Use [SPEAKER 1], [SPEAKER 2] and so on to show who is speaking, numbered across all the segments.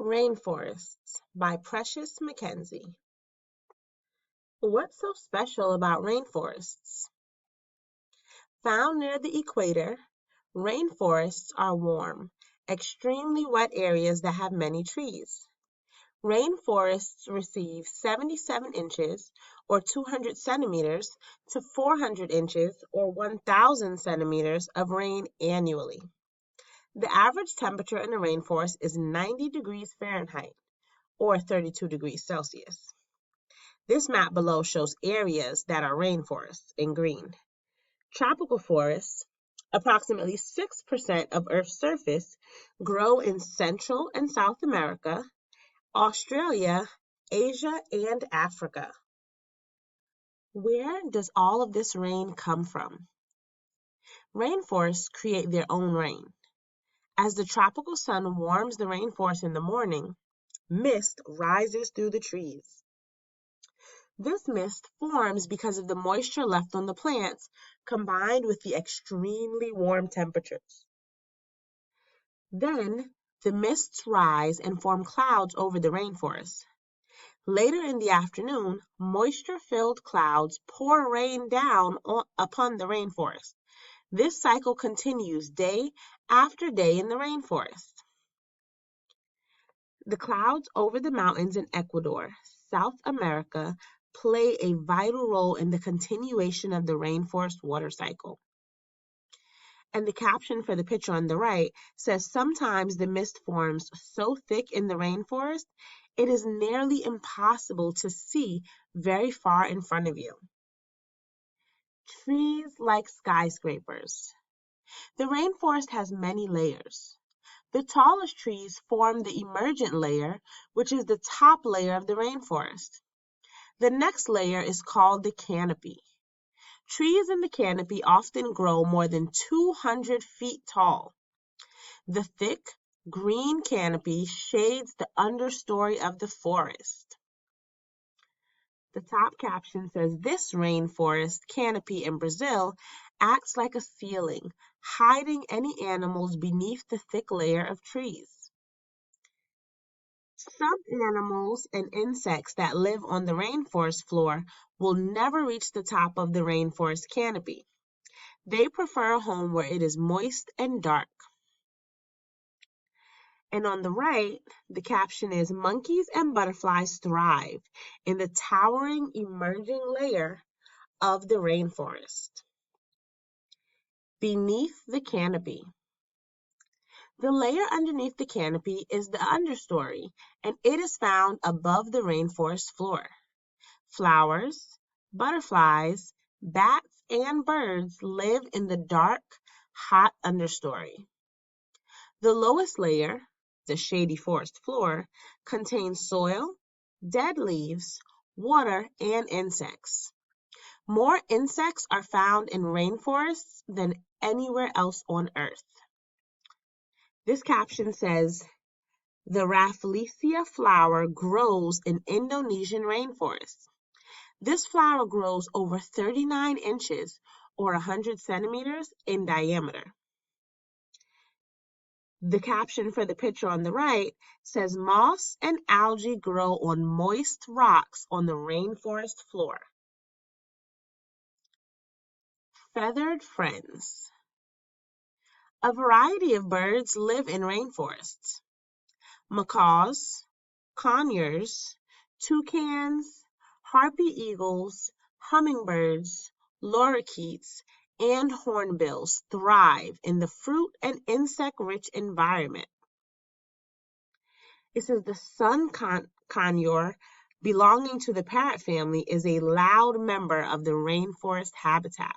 [SPEAKER 1] Rainforests by Precious Mackenzie. What's so special about rainforests? Found near the equator, rainforests are warm, extremely wet areas that have many trees. Rainforests receive 77 inches or 200 centimeters to 400 inches or 1,000 centimeters of rain annually. The average temperature in the rainforest is 90 degrees Fahrenheit or 32 degrees Celsius. This map below shows areas that are rainforests in green. Tropical forests, approximately 6% of Earth's surface, grow in Central and South America, Australia, Asia, and Africa. Where does all of this rain come from? Rainforests create their own rain. As the tropical sun warms the rainforest in the morning, mist rises through the trees. This mist forms because of the moisture left on the plants combined with the extremely warm temperatures. Then, the mists rise and form clouds over the rainforest. Later in the afternoon, moisture-filled clouds pour rain down upon the rainforest. This cycle continues day after day in the rainforest. The clouds over the mountains in Ecuador, South America, play a vital role in the continuation of the rainforest water cycle. And the caption for the picture on the right says sometimes the mist forms so thick in the rainforest, it is nearly impossible to see very far in front of you. Trees like skyscrapers. The rainforest has many layers. The tallest trees form the emergent layer, which is the top layer of the rainforest. The next layer is called the canopy. Trees in the canopy often grow more than 200 feet tall. The thick, green canopy shades the understory of the forest. The top caption says this rainforest canopy in Brazil acts like a ceiling, hiding any animals beneath the thick layer of trees. Some animals and insects that live on the rainforest floor will never reach the top of the rainforest canopy. They prefer a home where it is moist and dark. And on the right, the caption is monkeys and butterflies thrive in the towering emerging layer of the rainforest. Beneath the canopy. The layer underneath the canopy is the understory, and it is found above the rainforest floor. Flowers, butterflies, bats, and birds live in the dark, hot understory. The lowest layer, the shady forest floor, contains soil, dead leaves, water, and insects. More insects are found in rainforests than anywhere else on Earth. This caption says, the Rafflesia flower grows in Indonesian rainforests. This flower grows over 39 inches or 100 centimeters in diameter. The caption for the picture on the right says moss and algae grow on moist rocks on the rainforest floor. Feathered friends. A variety of birds live in rainforests. Macaws, conures, toucans, harpy eagles, hummingbirds, lorikeets, and hornbills thrive in the fruit and insect-rich environment. It says the sun conure, belonging to the parrot family, is a loud member of the rainforest habitat.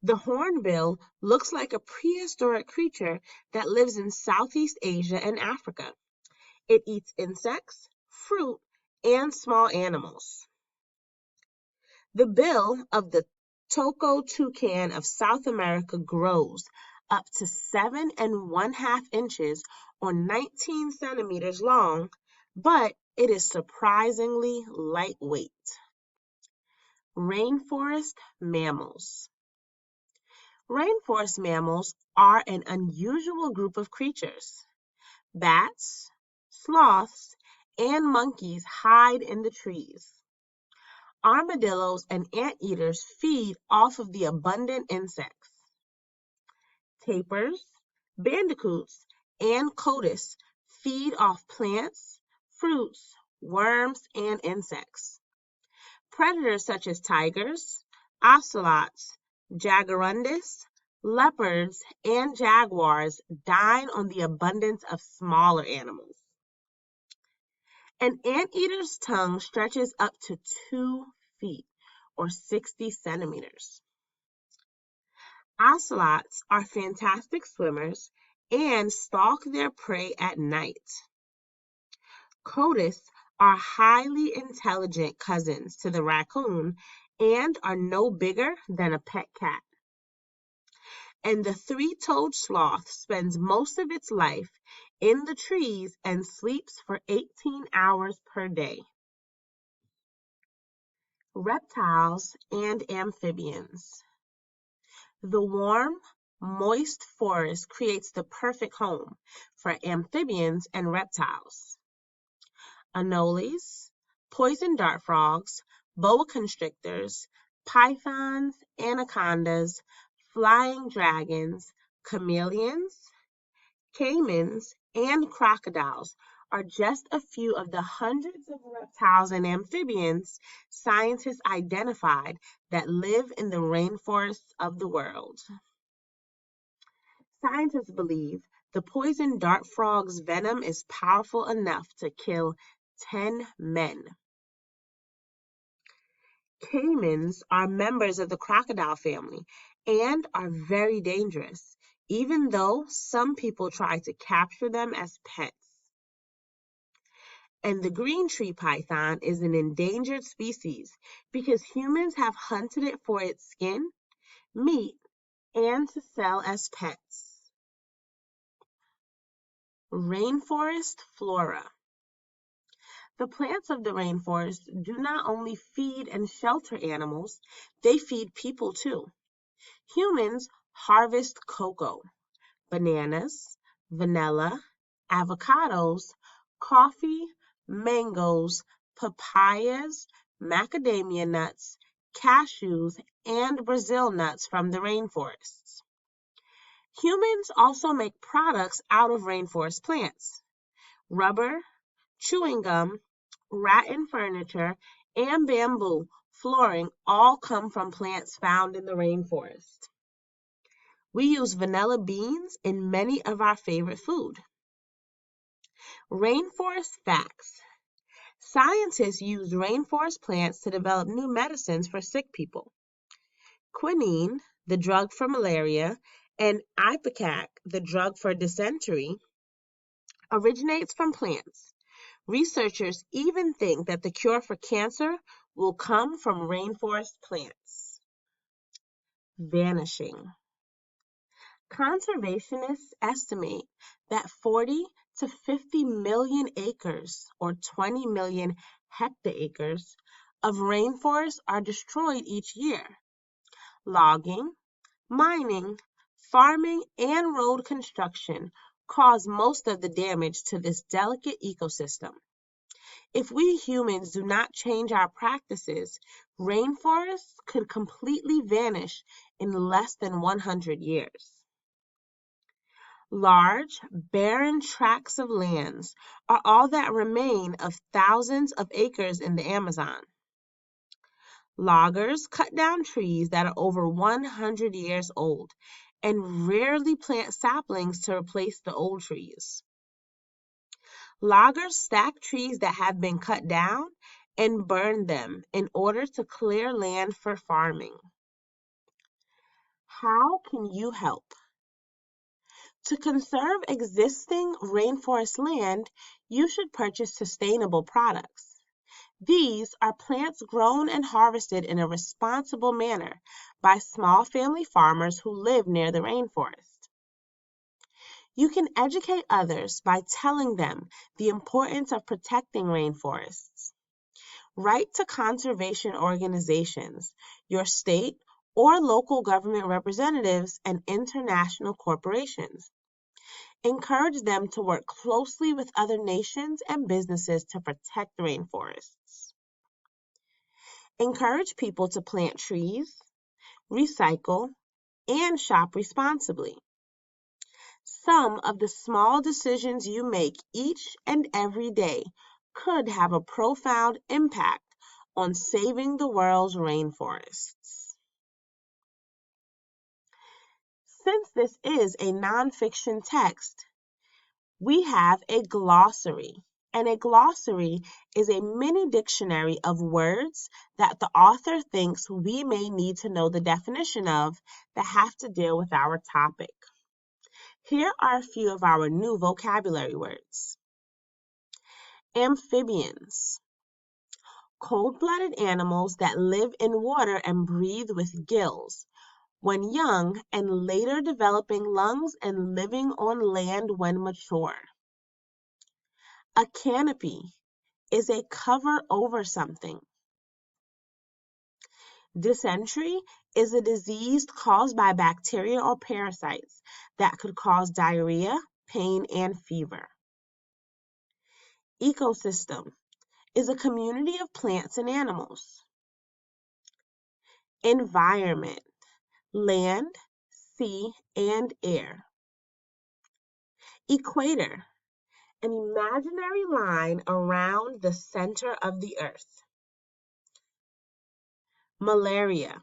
[SPEAKER 1] The hornbill looks like a prehistoric creature that lives in Southeast Asia and Africa. It eats insects, fruit, and small animals. The bill of the toco toucan of South America grows up to 7½ inches or 19 centimeters long, but it is surprisingly lightweight. Rainforest mammals. Rainforest mammals are an unusual group of creatures. Bats, sloths, and monkeys hide in the trees. Armadillos and anteaters feed off of the abundant insects. Tapirs, bandicoots, and cotis feed off plants, fruits, worms, and insects. Predators such as tigers, ocelots, jaguarundis, leopards, and jaguars dine on the abundance of smaller animals. An anteater's tongue stretches up to 2 feet or 60 centimeters. Ocelots are fantastic swimmers and stalk their prey at night. Cotis are highly intelligent cousins to the raccoon and are no bigger than a pet cat. And the three-toed sloth spends most of its life in the trees and sleeps for 18 hours per day. Reptiles and amphibians. The warm, moist forest creates the perfect home for amphibians and reptiles. Anoles, poison dart frogs, boa constrictors, pythons, anacondas, flying dragons, chameleons, caimans, and crocodiles are just a few of the hundreds of reptiles and amphibians scientists identified that live in the rainforests of the world. Scientists believe the poison dart frog's venom is powerful enough to kill 10 men. Caimans are members of the crocodile family and are very dangerous, even though some people try to capture them as pets. And the green tree python is an endangered species because humans have hunted it for its skin, meat, and to sell as pets. Rainforest flora. The plants of the rainforest do not only feed and shelter animals, they feed people too. Humans harvest cocoa, bananas, vanilla, avocados, coffee, mangoes, papayas, macadamia nuts, cashews, and Brazil nuts from the rainforests. Humans also make products out of rainforest plants. Rubber, chewing gum, rattan furniture, and bamboo flooring all come from plants found in the rainforest. We use vanilla beans in many of our favorite food. Rainforest facts. Scientists use rainforest plants to develop new medicines for sick people. Quinine, the drug for malaria, and ipecac, the drug for dysentery, originates from plants. Researchers even think that the cure for cancer will come from rainforest plants. Vanishing. Conservationists estimate that 40 to 50 million acres, or 20 million hectares, of rainforests are destroyed each year. Logging, mining, farming, and road construction cause most of the damage to this delicate ecosystem. If we humans do not change our practices, rainforests could completely vanish in less than 100 years. Large, barren tracts of lands are all that remain of thousands of acres in the Amazon. Loggers cut down trees that are over 100 years old and rarely plant saplings to replace the old trees. Loggers stack trees that have been cut down and burn them in order to clear land for farming. How can you help? To conserve existing rainforest land, you should purchase sustainable products. These are plants grown and harvested in a responsible manner by small family farmers who live near the rainforest. You can educate others by telling them the importance of protecting rainforests. Write to conservation organizations, your state or local government representatives, and international corporations. Encourage them to work closely with other nations and businesses to protect rainforests. Encourage people to plant trees, recycle, and shop responsibly. Some of the small decisions you make each and every day could have a profound impact on saving the world's rainforests. Since this is a nonfiction text, we have a glossary. And a glossary is a mini dictionary of words that the author thinks we may need to know the definition of that have to deal with our topic. Here are a few of our new vocabulary words. Amphibians. Cold-blooded animals that live in water and breathe with gills when young and later developing lungs and living on land when mature. A canopy is a cover over something. Dysentery is a disease caused by bacteria or parasites that could cause diarrhea, pain, and fever. Ecosystem is a community of plants and animals. Environment, land, sea, and air. Equator, an imaginary line around the center of the earth. Malaria,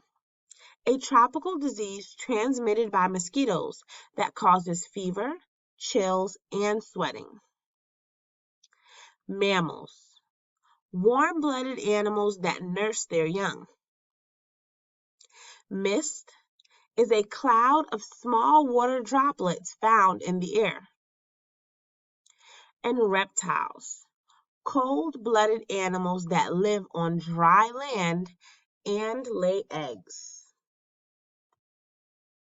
[SPEAKER 1] a tropical disease transmitted by mosquitoes that causes fever, chills, and sweating. Mammals, warm-blooded animals that nurse their young. Mist is a cloud of small water droplets found in the air. And reptiles, cold-blooded animals that live on dry land and lay eggs.